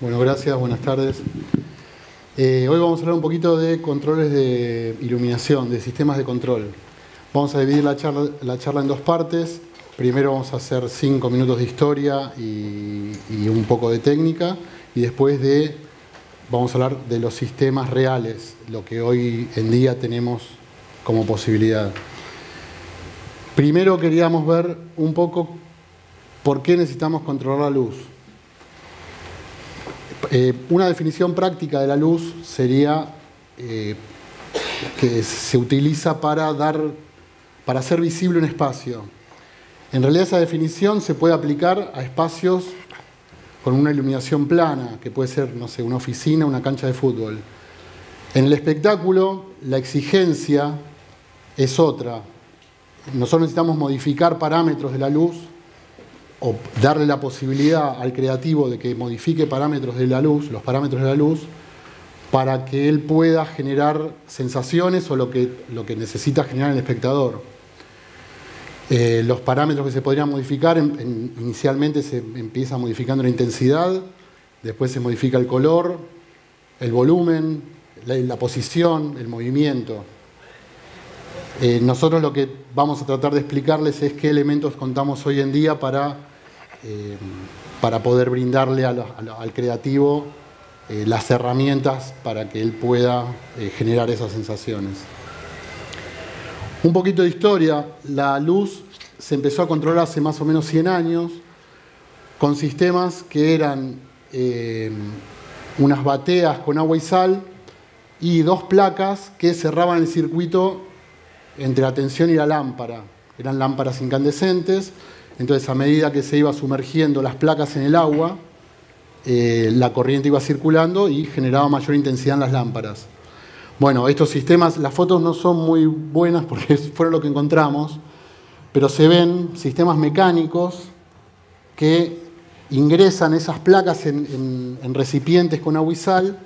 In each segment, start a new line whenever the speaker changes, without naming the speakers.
Bueno, gracias, buenas tardes. Hoy vamos a hablar un poquito de controles de iluminación, de sistemas de control. Vamos a dividir la charla en dos partes. Primero vamos a hacer 5 minutos de historia y un poco de técnica. Y después vamos a hablar de los sistemas reales, lo que hoy en día tenemos como posibilidad. Primero queríamos ver un poco por qué necesitamos controlar la luz. Una definición práctica de la luz sería que se utiliza para hacer visible un espacio. En realidad esa definición se puede aplicar a espacios con una iluminación plana, que puede ser, no sé, una oficina, una cancha de fútbol. En el espectáculo, la exigencia es otra. Nosotros necesitamos modificar parámetros de la luz o darle la posibilidad al creativo de que modifique parámetros de la luz, los parámetros de la luz, para que él pueda generar sensaciones o lo que necesita generar el espectador. Los parámetros que se podrían modificar, inicialmente se empieza modificando la intensidad, después se modifica el color, el volumen, la posición, el movimiento. Nosotros lo que vamos a tratar de explicarles es qué elementos contamos hoy en día para poder brindarle al creativo las herramientas para que él pueda generar esas sensaciones. Un poquito de historia. La luz se empezó a controlar hace más o menos 100 años con sistemas que eran unas bateas con agua y sal y 2 placas que cerraban el circuito entre la tensión y la lámpara. Eran lámparas incandescentes, entonces a medida que se iba sumergiendo las placas en el agua, la corriente iba circulando y generaba mayor intensidad en las lámparas. Bueno, estos sistemas, las fotos no son muy buenas porque fueron lo que encontramos, pero se ven sistemas mecánicos que ingresan esas placas en recipientes con agua y sal.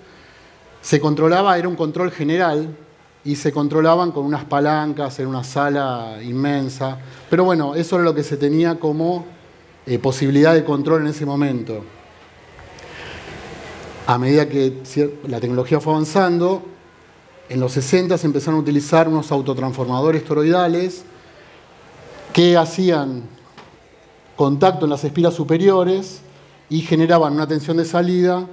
Se controlaba, era un control general, y se controlaban con unas palancas en una sala inmensa. Pero bueno, eso era lo que se tenía como posibilidad de control en ese momento. A medida que la tecnología fue avanzando, en los 60 se empezaron a utilizar unos autotransformadores toroidales que hacían contacto en las espiras superiores y generaban una tensión de salida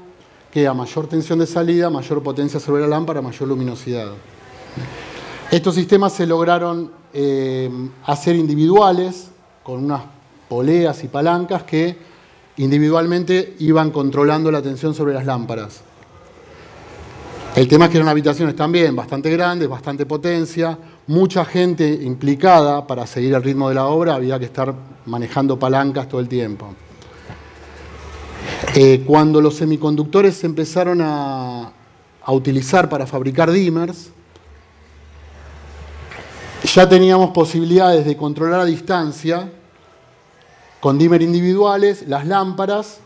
que a mayor tensión de salida, mayor potencia sobre la lámpara, mayor luminosidad. Estos sistemas se lograron hacer individuales con unas poleas y palancas que individualmente iban controlando la tensión sobre las lámparas. El tema es que eran habitaciones también bastante grandes, bastante potencia, mucha gente implicada para seguir el ritmo de la obra, había que estar manejando palancas todo el tiempo. Cuando los semiconductores se empezaron a utilizar para fabricar dimmers, ya teníamos posibilidades de controlar a distancia con dimmer individuales las lámparas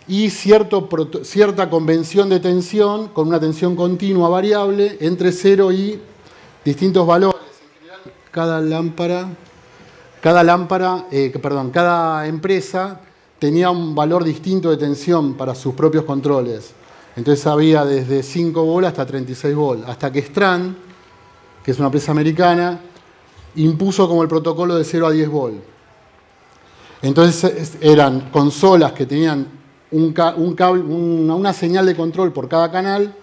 y cierta convención de tensión con una tensión continua variable entre 0 y distintos valores. En general, cada empresa tenía un valor distinto de tensión para sus propios controles. Entonces había desde 5 volt hasta 36 volt, hasta que Strand, que es una empresa americana, impuso como el protocolo de 0 a 10 volt. Entonces eran consolas que tenían una señal de control por cada canal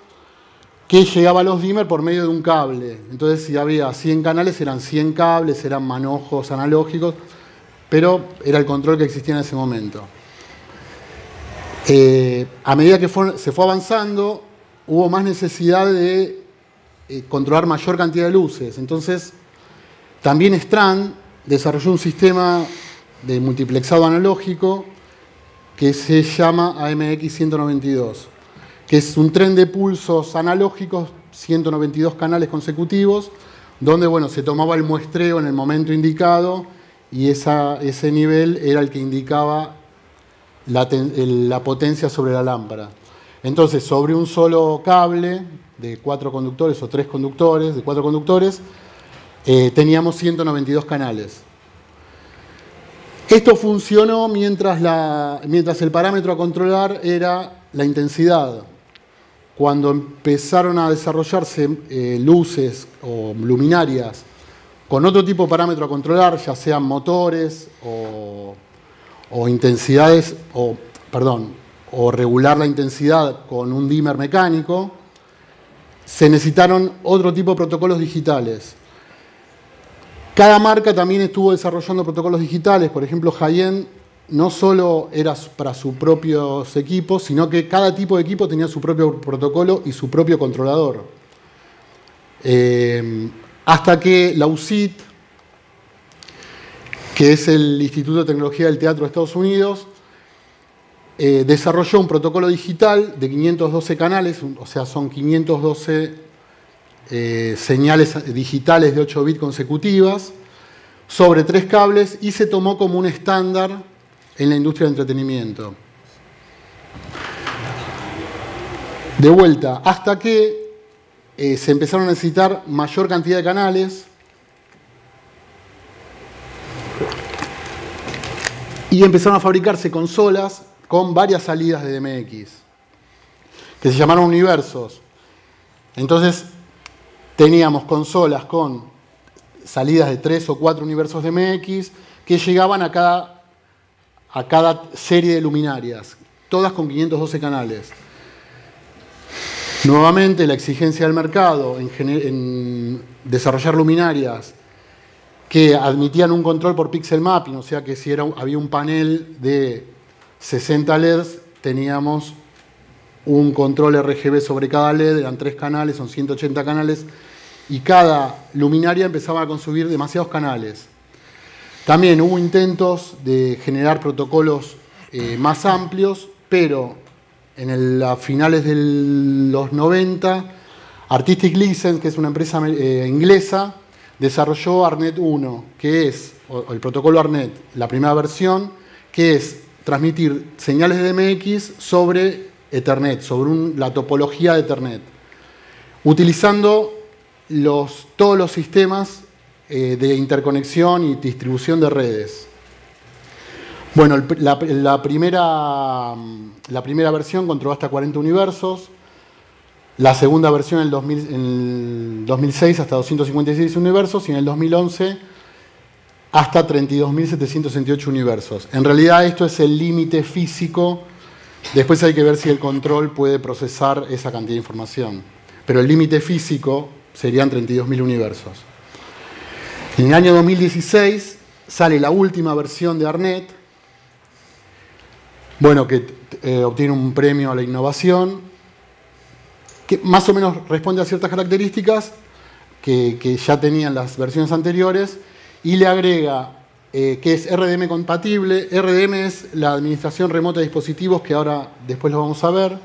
que llegaba a los dimmer por medio de un cable. Entonces si había 100 canales eran 100 cables, eran manojos analógicos, pero era el control que existía en ese momento. A medida que se fue avanzando, hubo más necesidad de controlar mayor cantidad de luces. Entonces también Strand desarrolló un sistema de multiplexado analógico que se llama AMX192, que es un tren de pulsos analógicos, 192 canales consecutivos, donde bueno, se tomaba el muestreo en el momento indicado y ese nivel era el que indicaba la potencia sobre la lámpara. Entonces, sobre un solo cable de 4 conductores o 3 conductores, de 4 conductores, teníamos 192 canales. Esto funcionó mientras el parámetro a controlar era la intensidad. Cuando empezaron a desarrollarse luces o luminarias con otro tipo de parámetro a controlar, ya sean motores o intensidades, o regular la intensidad con un dimmer mecánico, se necesitaron otro tipo de protocolos digitales. Cada marca también estuvo desarrollando protocolos digitales. Por ejemplo, High-End no solo era para sus propios equipos, sino que cada tipo de equipo tenía su propio protocolo y su propio controlador. Hasta que la USIT, que es el Instituto de Tecnología del Teatro de Estados Unidos, desarrolló un protocolo digital de 512 canales, o sea, son 512 señales digitales de 8 bits consecutivas, sobre 3 cables, y se tomó como un estándar en la industria del entretenimiento. De vuelta, hasta que se empezaron a necesitar mayor cantidad de canales y empezaron a fabricarse consolas con varias salidas de DMX, que se llamaron universos. Entonces, teníamos consolas con salidas de 3 o 4 universos DMX que llegaban a cada serie de luminarias, todas con 512 canales. Nuevamente, la exigencia del mercado en desarrollar luminarias que admitían un control por pixel mapping, o sea que si había un panel de 60 LEDs, teníamos un control RGB sobre cada LED, eran 3 canales, son 180 canales, y cada luminaria empezaba a consumir demasiados canales. También hubo intentos de generar protocolos más amplios, pero a finales de los 90, Artistic License, que es una empresa inglesa, desarrolló ARNet 1, que es, o el protocolo ARNet, la primera versión, que es transmitir señales de DMX sobre Ethernet, sobre la topología de Ethernet, utilizando todos los sistemas de interconexión y distribución de redes. Bueno, la primera versión controló hasta 40 universos, la segunda versión en el 2006 hasta 256 universos y en el 2011 hasta 32.768 universos. En realidad esto es el límite físico, después hay que ver si el control puede procesar esa cantidad de información, pero el límite físico serían 32.000 universos. En el año 2016 sale la última versión de ARNet, bueno, que obtiene un premio a la innovación, que más o menos responde a ciertas características que ya tenían las versiones anteriores, y le agrega que es RDM compatible. RDM es la administración remota de dispositivos, que ahora después lo vamos a ver.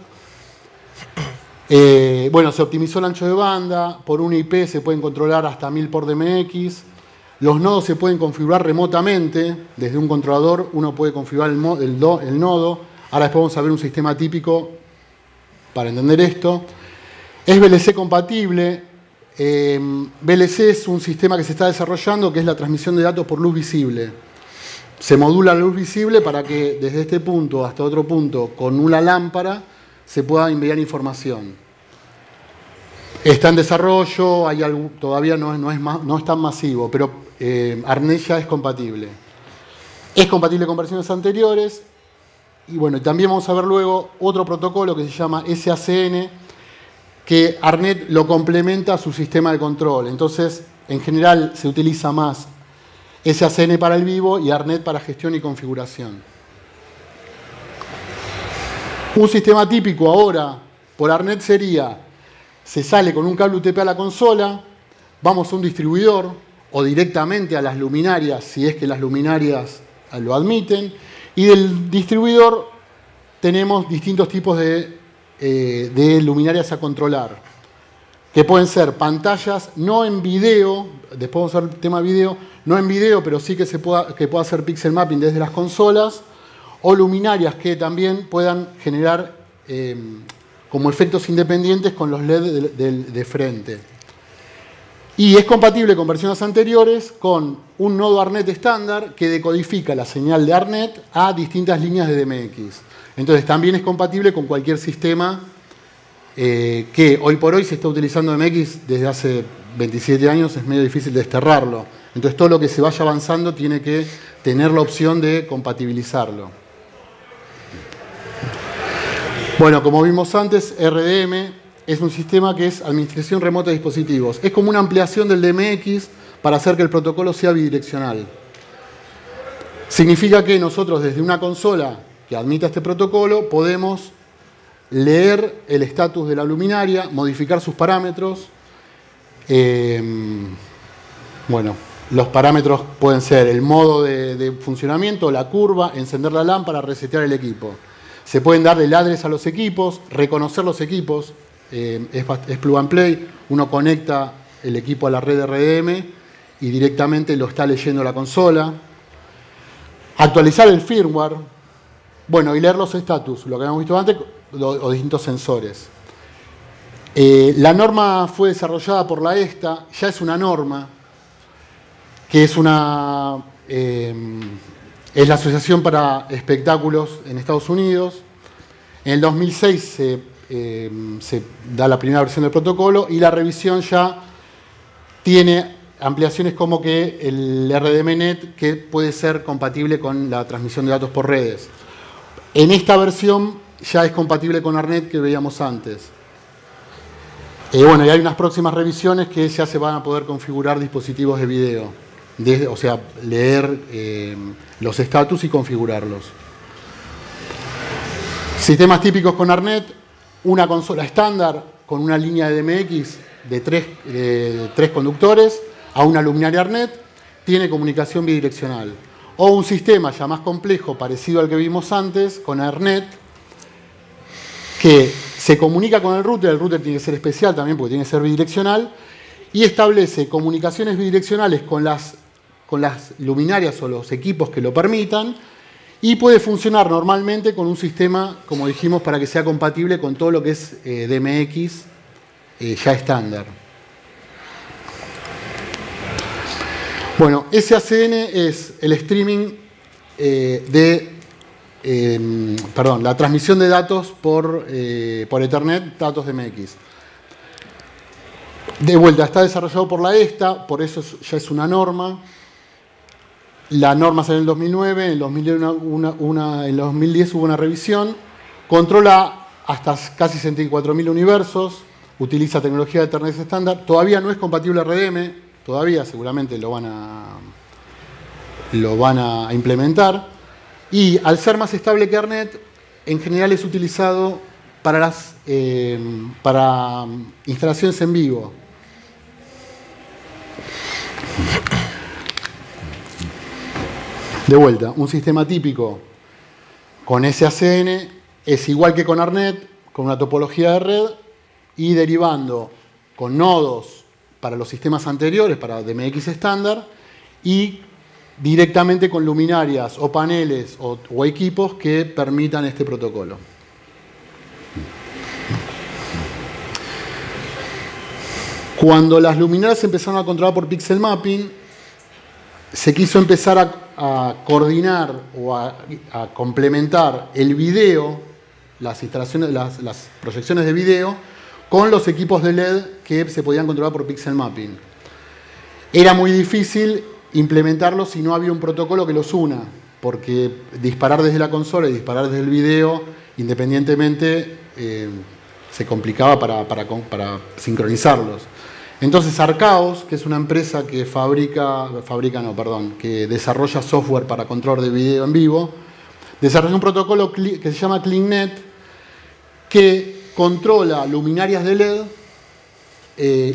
Bueno, se optimizó el ancho de banda, por una IP se pueden controlar hasta 1000 por DMX, los nodos se pueden configurar remotamente, desde un controlador uno puede configurar el nodo, ahora después vamos a ver un sistema típico para entender esto. Es VLC compatible. VLC es un sistema que se está desarrollando, que es la transmisión de datos por luz visible. Se modula la luz visible para que desde este punto hasta otro punto, con una lámpara, se pueda enviar información. Está en desarrollo, todavía no es tan masivo, pero ARNet ya es compatible. Es compatible con versiones anteriores. Y bueno, también vamos a ver luego otro protocolo que se llama SACN, que ARNet lo complementa a su sistema de control. Entonces, en general, se utiliza más SACN para el vivo y ARNet para gestión y configuración. Un sistema típico ahora por ARNet sería: se sale con un cable UTP a la consola, vamos a un distribuidor o directamente a las luminarias, si es que las luminarias lo admiten, y del distribuidor tenemos distintos tipos de luminarias a controlar, que pueden ser pantallas no en video, después vamos a ver el tema video, no en video, pero sí que pueda hacer pixel mapping desde las consolas, o luminarias que también puedan generar como efectos independientes con los LED de frente. Y es compatible con versiones anteriores con un nodo ARNet estándar que decodifica la señal de ARNet a distintas líneas de DMX. Entonces también es compatible con cualquier sistema que hoy por hoy se está utilizando MX desde hace 27 años, es medio difícil desterrarlo. Entonces todo lo que se vaya avanzando tiene que tener la opción de compatibilizarlo. Bueno, como vimos antes, RDM es un sistema que es administración remota de dispositivos. Es como una ampliación del DMX para hacer que el protocolo sea bidireccional. Significa que nosotros desde una consola que admita este protocolo podemos leer el estatus de la luminaria, modificar sus parámetros. Bueno, los parámetros pueden ser el modo de funcionamiento, la curva, encender la lámpara, resetear el equipo. Se pueden darle ladres a los equipos, reconocer los equipos, es plug and play, uno conecta el equipo a la red RDM y directamente lo está leyendo la consola. Actualizar el firmware, bueno, y leer los estatus, lo que habíamos visto antes, o distintos sensores. La norma fue desarrollada por la ESTA, ya es una norma, que es la Asociación para Espectáculos en Estados Unidos. En el 2006 se da la primera versión del protocolo y la revisión ya tiene ampliaciones como que el RDMNet, que puede ser compatible con la transmisión de datos por redes. En esta versión ya es compatible con ARNet que veíamos antes. Bueno, y hay unas próximas revisiones que ya se van a poder configurar dispositivos de video. O sea, leer los estatus y configurarlos. Sistemas típicos con ARNet, una consola estándar con una línea de DMX de tres conductores a una luminaria ARNet, tiene comunicación bidireccional. O un sistema ya más complejo, parecido al que vimos antes, con ARNet, que se comunica con el router tiene que ser especial también porque tiene que ser bidireccional, y establece comunicaciones bidireccionales con las luminarias o los equipos que lo permitan, y puede funcionar normalmente con un sistema, como dijimos, para que sea compatible con todo lo que es DMX ya estándar. Bueno, SACN es el streaming la transmisión de datos por Ethernet, datos DMX. De vuelta, está desarrollado por la ESTA, por eso ya es una norma. La norma salió en el 2009, en el 2010 hubo una revisión. Controla hasta casi 64.000 universos, utiliza tecnología de Ethernet estándar. Todavía no es compatible RDM, todavía seguramente lo van a implementar. Y al ser más estable que ARNet, en general es utilizado para instalaciones en vivo. De vuelta, un sistema típico con SACN es igual que con ARNet, con una topología de red y derivando con nodos para los sistemas anteriores, para DMX estándar, y directamente con luminarias o paneles o equipos que permitan este protocolo. Cuando las luminarias se empezaron a controlar por pixel mapping, se quiso empezar a coordinar o a complementar el video, las instalaciones, las proyecciones de video, con los equipos de LED que se podían controlar por pixel mapping. Era muy difícil implementarlo si no había un protocolo que los una, porque disparar desde la consola y disparar desde el video independientemente se complicaba para sincronizarlos. Entonces Arcaos, que es una empresa que que desarrolla software para control de video en vivo, desarrolló un protocolo que se llama CleanNet, que controla luminarias de LED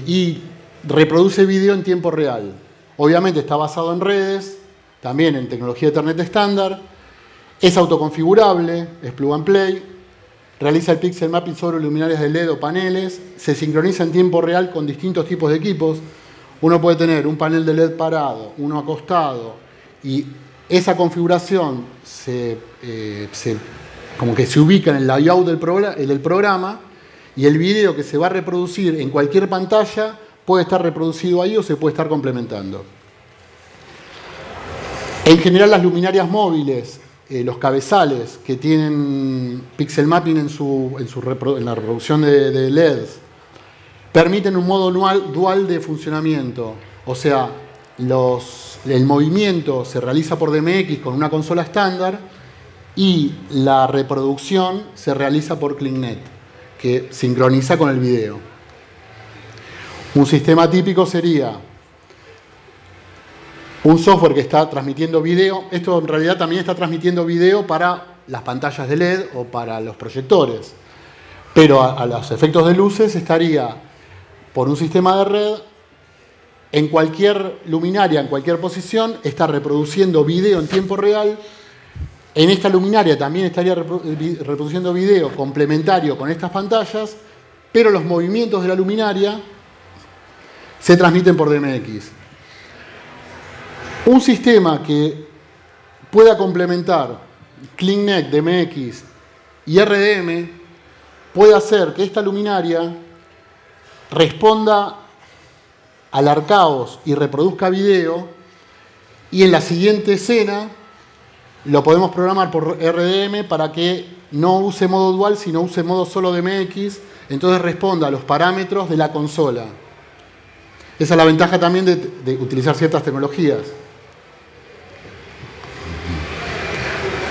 y reproduce video en tiempo real. Obviamente está basado en redes, también en tecnología de Ethernet estándar, es autoconfigurable, es plug and play, realiza el pixel mapping sobre luminarias de LED o paneles, se sincroniza en tiempo real con distintos tipos de equipos. Uno puede tener un panel de LED parado, uno acostado, y esa configuración como que se ubica en el layout del programa, y el video que se va a reproducir en cualquier pantalla puede estar reproducido ahí o se puede estar complementando. En general, las luminarias móviles los cabezales que tienen pixel mapping en la reproducción de LEDs permiten un modo dual de funcionamiento. O sea, el movimiento se realiza por DMX con una consola estándar y la reproducción se realiza por ClickNet, que sincroniza con el video. Un sistema típico sería un software que está transmitiendo video. Esto en realidad también está transmitiendo video para las pantallas de LED o para los proyectores. Pero a los efectos de luces estaría por un sistema de red. En cualquier luminaria, en cualquier posición, está reproduciendo video en tiempo real. En esta luminaria también estaría reproduciendo video complementario con estas pantallas, pero los movimientos de la luminaria se transmiten por DMX. Un sistema que pueda complementar ClickNet, DMX y RDM puede hacer que esta luminaria responda al arcaos y reproduzca video, y en la siguiente escena lo podemos programar por RDM para que no use modo dual, sino use modo solo DMX, entonces responda a los parámetros de la consola. Esa es la ventaja también de utilizar ciertas tecnologías.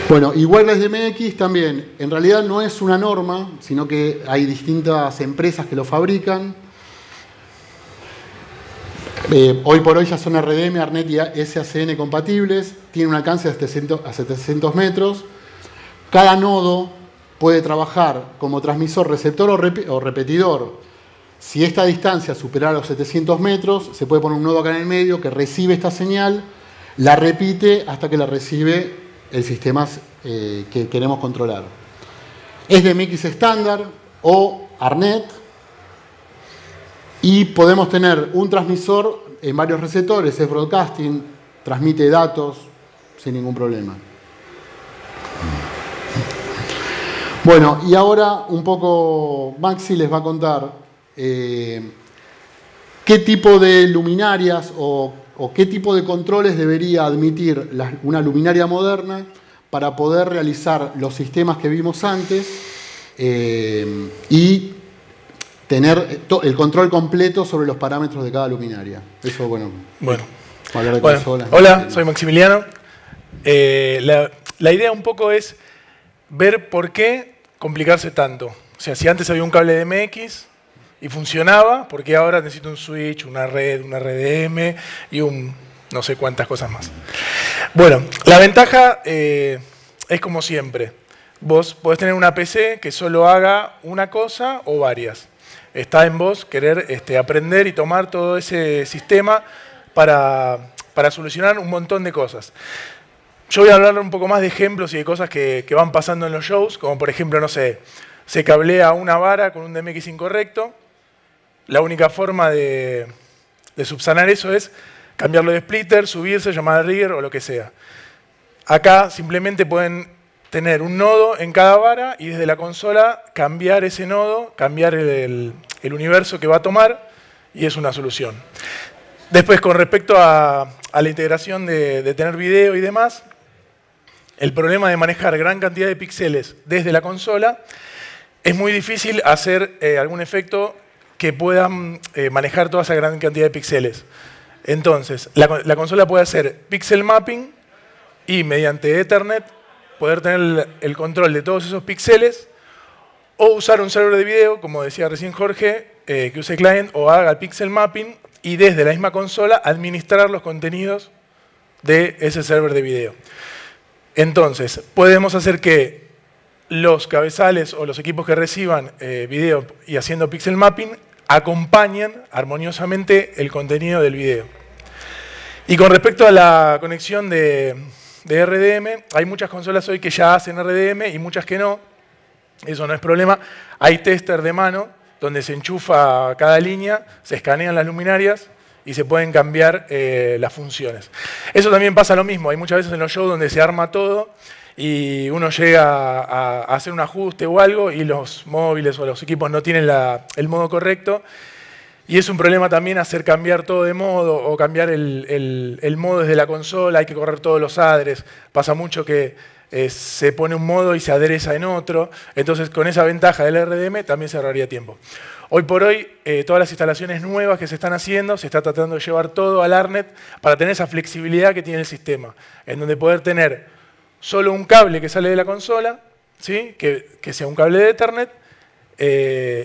Bueno, y Wireless DMX también, en realidad no es una norma, sino que hay distintas empresas que lo fabrican. Hoy por hoy ya son RDM, ARNET y SACN compatibles, tienen un alcance a 700 metros. Cada nodo puede trabajar como transmisor, receptor o repetidor. Si esta distancia supera los 700 metros, se puede poner un nodo acá en el medio que recibe esta señal, la repite hasta que la recibe el sistema que queremos controlar. Es DMX estándar o ARNET, y podemos tener un transmisor en varios receptores, es broadcasting, transmite datos sin ningún problema. Bueno, y ahora un poco Maxi les va a contar qué tipo de luminarias o qué tipo de controles debería admitir una luminaria moderna para poder realizar los sistemas que vimos antes y tener el control completo sobre los parámetros de cada luminaria. Eso, bueno. Hablar de consolas.
Hola, soy Maximiliano. La idea un poco es ver por qué complicarse tanto. O sea, si antes había un cable de DMX y funcionaba, ¿por qué ahora necesito un switch, una red, un RDM y no sé cuántas cosas más? Bueno, la ventaja es como siempre. Vos podés tener una PC que solo haga una cosa o varias. Está en vos querer aprender y tomar todo ese sistema para solucionar un montón de cosas. Yo voy a hablar un poco más de ejemplos y de cosas que van pasando en los shows, como por ejemplo, no sé, se cablea una vara con un DMX incorrecto. La única forma de subsanar eso es cambiarlo de splitter, subirse, llamar a rigger o lo que sea. Acá simplemente pueden tener un nodo en cada vara y desde la consola cambiar ese nodo, cambiar el universo que va a tomar, y es una solución. Después, con respecto a la integración de tener video y demás, el problema de manejar gran cantidad de píxeles desde la consola, es muy difícil hacer algún efecto que puedan manejar toda esa gran cantidad de píxeles. Entonces, la consola puede hacer pixel mapping y mediante Ethernet poder tener el control de todos esos píxeles, o usar un server de video, como decía recién Jorge, que use client o haga el pixel mapping y desde la misma consola administrar los contenidos de ese server de video. Entonces, podemos hacer que los cabezales o los equipos que reciban video y haciendo pixel mapping acompañen armoniosamente el contenido del video. Y con respecto a la conexión de RDM, hay muchas consolas hoy que ya hacen RDM y muchas que no. Eso no es problema. Hay tester de mano donde se enchufa cada línea, se escanean las luminarias y se pueden cambiar las funciones. Eso también pasa lo mismo. Hay muchas veces en los shows donde se arma todo y uno llega a hacer un ajuste o algo y los móviles o los equipos no tienen el modo correcto. Y es un problema también hacer cambiar todo de modo o cambiar el modo desde la consola. Hay que correr todos los adres. Pasa mucho que se pone un modo y se adereza en otro. Entonces, con esa ventaja del RDM también se ahorraría tiempo. Hoy por hoy, todas las instalaciones nuevas que se están haciendo, se está tratando de llevar todo al ARNet para tener esa flexibilidad que tiene el sistema, en donde poder tener solo un cable que sale de la consola, ¿sí? que sea un cable de Ethernet,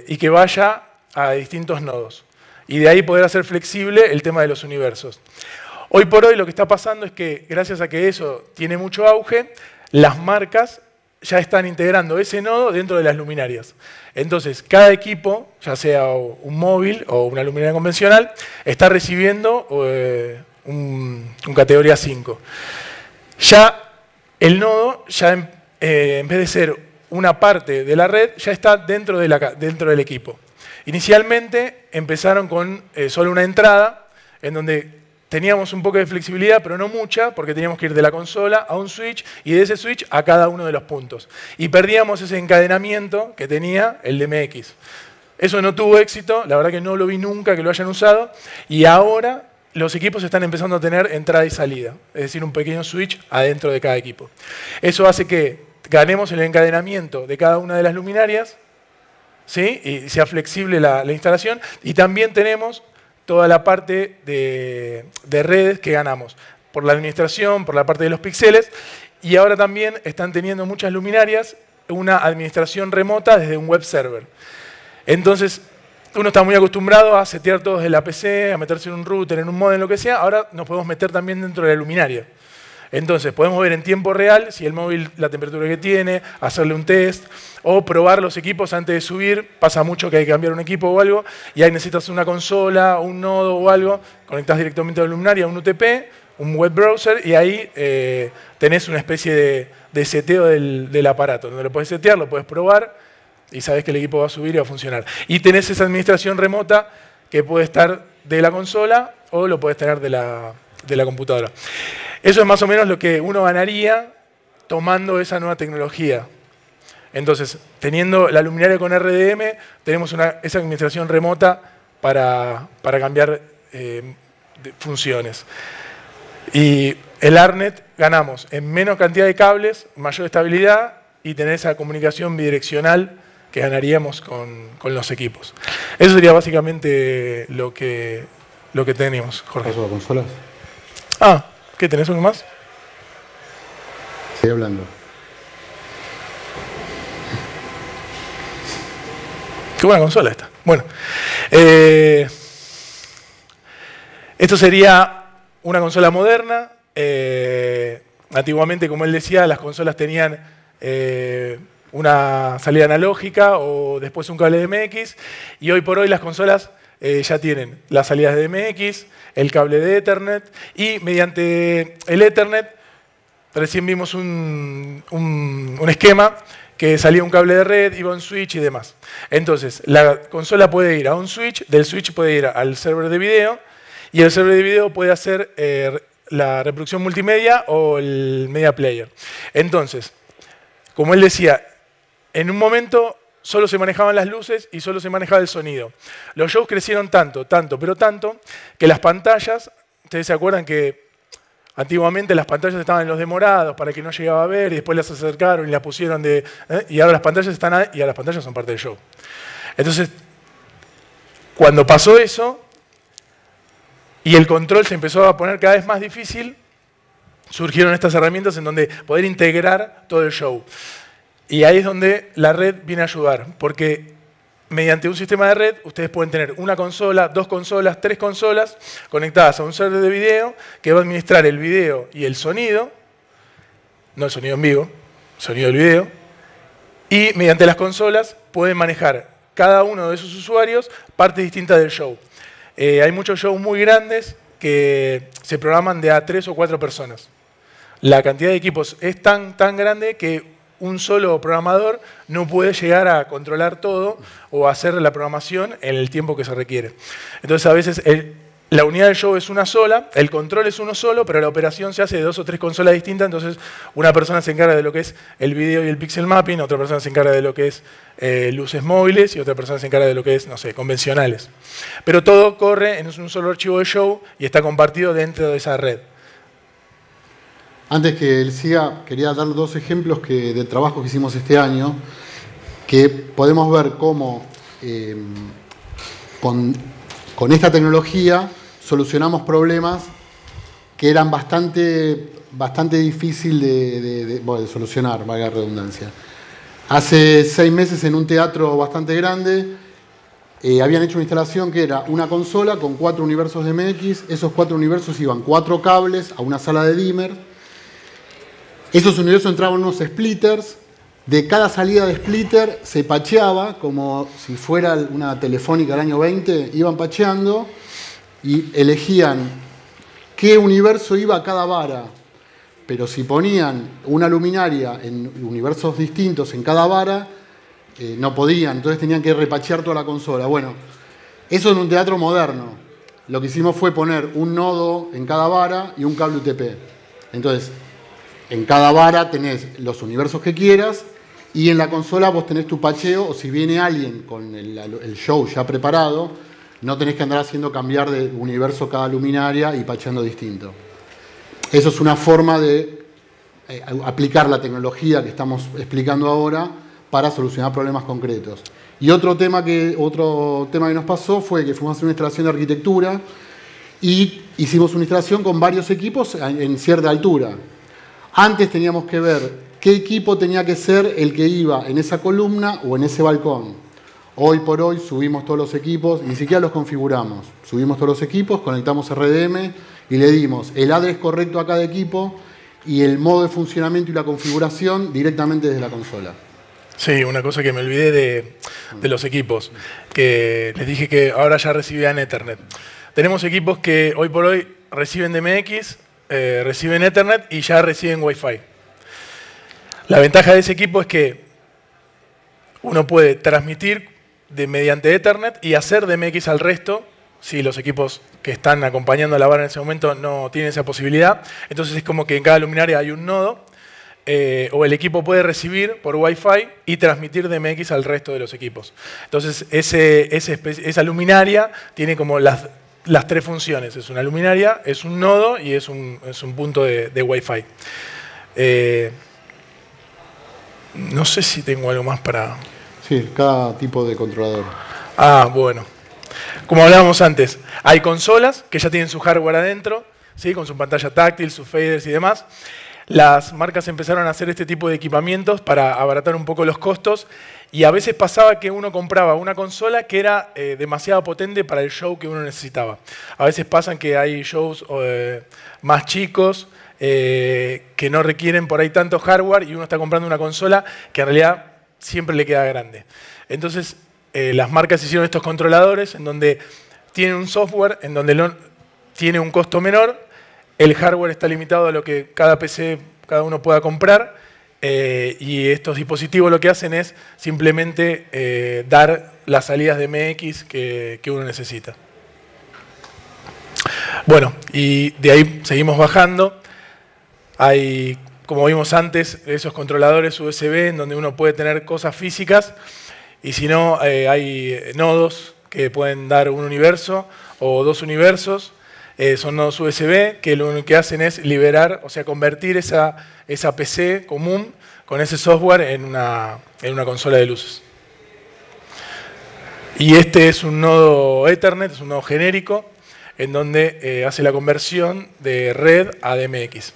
y que vaya a distintos nodos. Y de ahí poder hacer flexible el tema de los universos. Hoy por hoy lo que está pasando es que, gracias a que eso tiene mucho auge, las marcas ya están integrando ese nodo dentro de las luminarias. Entonces, cada equipo, ya sea un móvil o una luminaria convencional, está recibiendo un categoría 5. Ya el nodo, en vez de ser una parte de la red, ya está dentro del equipo. Inicialmente empezaron con solo una entrada, en donde teníamos un poco de flexibilidad, pero no mucha, porque teníamos que ir de la consola a un switch y de ese switch a cada uno de los puntos. Y perdíamos ese encadenamiento que tenía el DMX. Eso no tuvo éxito, la verdad que no lo vi nunca que lo hayan usado, y ahora los equipos están empezando a tener entrada y salida, es decir, un pequeño switch adentro de cada equipo. Eso hace que ganemos el encadenamiento de cada una de las luminarias, ¿sí? Y sea flexible la instalación, y también tenemos toda la parte de redes que ganamos, por la administración, por la parte de los píxeles, y ahora también están teniendo muchas luminarias una administración remota desde un web server. Entonces, uno está muy acostumbrado a setear todo desde la PC, a meterse en un router, en un modem, lo que sea, ahora nos podemos meter también dentro de la luminaria. Entonces, podemos ver en tiempo real si el móvil, la temperatura que tiene, hacerle un test, o probar los equipos antes de subir. Pasa mucho que hay que cambiar un equipo o algo, y ahí necesitas una consola, un nodo o algo, conectás directamente a la luminaria, un UTP, un web browser, y ahí tenés una especie de seteo del aparato, donde lo podés setear, lo podés probar, y sabés que el equipo va a subir y va a funcionar. Y tenés esa administración remota que puede estar de la consola o lo podés tener de la computadora. Eso es más o menos lo que uno ganaría tomando esa nueva tecnología. Entonces, teniendo la luminaria con RDM, tenemos esa administración remota para cambiar funciones. Y el ARNet ganamos en menos cantidad de cables, mayor estabilidad y tener esa comunicación bidireccional que ganaríamos con los equipos. Eso sería básicamente lo que tenemos, Jorge.
¿Paso a consolas?
¿Qué tenés uno más?
Sigue hablando.
Qué buena consola esta. Bueno, esto sería una consola moderna. Antiguamente, como él decía, las consolas tenían una salida analógica o después un cable DMX, y hoy por hoy las consolas ya tienen las salidas de DMX, el cable de Ethernet, y mediante el Ethernet recién vimos un esquema que salía un cable de red, iba a un switch y demás. Entonces, la consola puede ir a un switch, del switch puede ir al server de video, y el server de video puede hacer la reproducción multimedia o el media player. Entonces, como él decía, en un momento solo se manejaban las luces y solo se manejaba el sonido. Los shows crecieron tanto, que las pantallas, ustedes se acuerdan que antiguamente las pantallas estaban en los demorados para que no llegaba a ver, y después las acercaron y las pusieron y ahora las pantallas están ahí, y ahora las pantallas son parte del show. Entonces, cuando pasó eso y el control se empezó a poner cada vez más difícil, surgieron estas herramientas en donde poder integrar todo el show. Y ahí es donde la red viene a ayudar, porque mediante un sistema de red ustedes pueden tener una consola, 2 consolas, 3 consolas conectadas a un server de video que va a administrar el video y el sonido, no el sonido en vivo, el sonido del video, y mediante las consolas pueden manejar cada uno de esos usuarios partes distintas del show. Hay muchos shows muy grandes que se programan de a 3 o 4 personas. La cantidad de equipos es tan grande que un solo programador no puede llegar a controlar todo o hacer la programación en el tiempo que se requiere. Entonces, a veces la unidad del show es una sola, el control es uno solo, pero la operación se hace de 2 o 3 consolas distintas. Entonces, una persona se encarga de lo que es el video y el pixel mapping, otra persona se encarga de lo que es luces móviles y otra persona se encarga de lo que es, no sé, convencionales. Pero todo corre en un solo archivo de show y está compartido dentro de esa red.
Antes que él siga, quería dar 2 ejemplos de trabajo que hicimos este año, que podemos ver cómo con esta tecnología solucionamos problemas que eran bastante difícil de solucionar, valga la redundancia. Hace 6 meses en un teatro bastante grande habían hecho una instalación que era una consola con 4 universos de MX. Esos 4 universos iban 4 cables a una sala de dimmer. Esos universos entraban unos splitters. De cada salida de splitter se patcheaba, como si fuera una telefónica del año 20, iban patcheando y elegían qué universo iba a cada vara. Pero si ponían una luminaria en universos distintos en cada vara, no podían, entonces tenían que repachear toda la consola. Bueno, eso en un teatro moderno. Lo que hicimos fue poner un nodo en cada vara y un cable UTP. Entonces, en cada vara tenés los universos que quieras y en la consola vos tenés tu pacheo, o si viene alguien con el show ya preparado, no tenés que andar haciendo cambiar de universo cada luminaria y pacheando distinto. Eso es una forma de aplicar la tecnología que estamos explicando ahora para solucionar problemas concretos. Y otro tema que nos pasó fue que fuimos a hacer una instalación de arquitectura y hicimos una instalación con varios equipos en cierta altura. Antes teníamos que ver qué equipo tenía que ser el que iba en esa columna o en ese balcón. Hoy por hoy subimos todos los equipos, ni siquiera los configuramos. Subimos todos los equipos, conectamos RDM y le dimos el address correcto a cada equipo y el modo de funcionamiento y la configuración directamente desde la consola.
Sí, una cosa que me olvidé de los equipos, que les dije que ahora ya recibían Ethernet. Tenemos equipos que hoy por hoy reciben DMX, reciben Ethernet y ya reciben Wi-Fi. La ventaja de ese equipo es que uno puede transmitir mediante Ethernet y hacer DMX al resto, si los equipos que están acompañando a la vara en ese momento no tienen esa posibilidad. Entonces es como que en cada luminaria hay un nodo, o el equipo puede recibir por Wi-Fi y transmitir DMX al resto de los equipos. Entonces esa luminaria tiene como las 3 funciones. Es una luminaria, es un nodo y es un punto de Wi-Fi. No sé si tengo algo más para...
Sí, cada tipo de controlador.
Ah, bueno. Como hablábamos antes, hay consolas que ya tienen su hardware adentro, ¿sí? Con su pantalla táctil, sus faders y demás. Las marcas empezaron a hacer este tipo de equipamientos para abaratar un poco los costos y a veces pasaba que uno compraba una consola que era demasiado potente para el show que uno necesitaba. A veces pasan que hay shows más chicos que no requieren por ahí tanto hardware y uno está comprando una consola que en realidad siempre le queda grande. Entonces las marcas hicieron estos controladores en donde tienen un software, en donde tiene un costo menor. El hardware está limitado a lo que cada PC, cada uno pueda comprar, y estos dispositivos lo que hacen es simplemente dar las salidas de MX que uno necesita. Bueno, y de ahí seguimos bajando. Hay, como vimos antes, esos controladores USB en donde uno puede tener cosas físicas, y si no, hay nodos que pueden dar un universo o 2 universos. Son nodos USB que lo único que hacen es liberar, o sea, convertir esa PC común con ese software en una consola de luces. Y este es un nodo Ethernet, es un nodo genérico, en donde hace la conversión de red a DMX.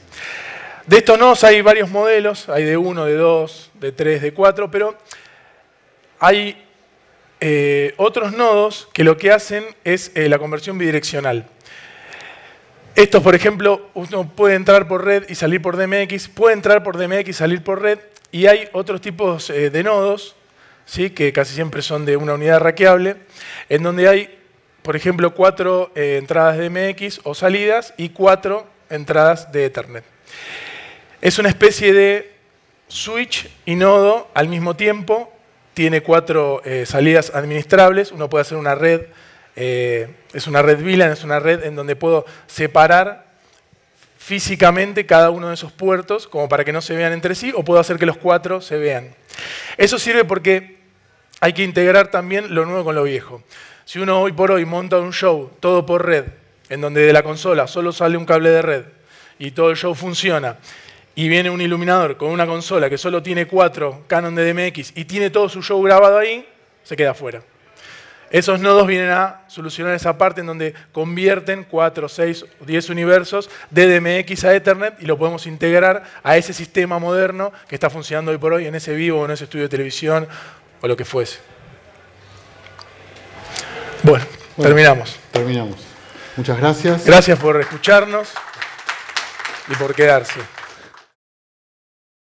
De estos nodos hay varios modelos, hay de 1, de 2, de 3, de 4, pero hay otros nodos que lo que hacen es la conversión bidireccional. Estos, por ejemplo, uno puede entrar por red y salir por DMX, puede entrar por DMX y salir por red, y hay otros tipos de nodos, ¿sí? Que casi siempre son de una unidad raqueable, en donde hay, por ejemplo, 4 entradas de DMX o salidas y 4 entradas de Ethernet. Es una especie de switch y nodo al mismo tiempo, tiene 4 salidas administrables, uno puede hacer una red. Es una red VLAN, es una red en donde puedo separar físicamente cada uno de esos puertos como para que no se vean entre sí, o puedo hacer que los 4 se vean. Eso sirve porque hay que integrar también lo nuevo con lo viejo. Si uno hoy por hoy monta un show todo por red, en donde de la consola solo sale un cable de red y todo el show funciona, y viene un iluminador con una consola que solo tiene 4 Canon de DMX y tiene todo su show grabado ahí, se queda fuera. Esos nodos vienen a solucionar esa parte en donde convierten 4, 6, 10 universos de DMX a Ethernet y lo podemos integrar a ese sistema moderno que está funcionando hoy por hoy en ese vivo o en ese estudio de televisión o lo que fuese. Bueno, terminamos.
Terminamos. Muchas gracias.
Gracias por escucharnos y por quedarse.